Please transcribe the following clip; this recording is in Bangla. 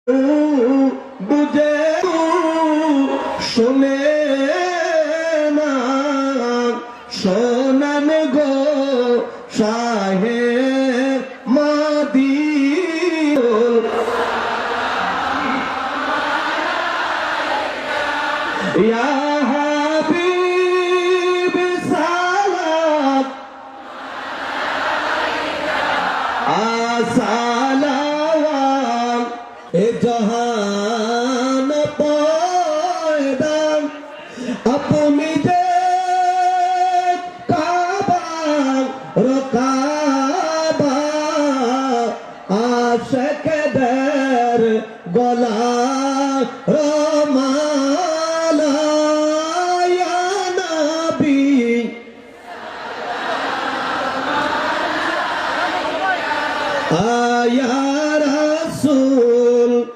বুঝে শুনে না শোনান গো শাহে ইয়া হাবিব সালাম আসসালাম এ জাহান পয়দা আপনি যে কাবা রকাবা আশকদের গলা রমা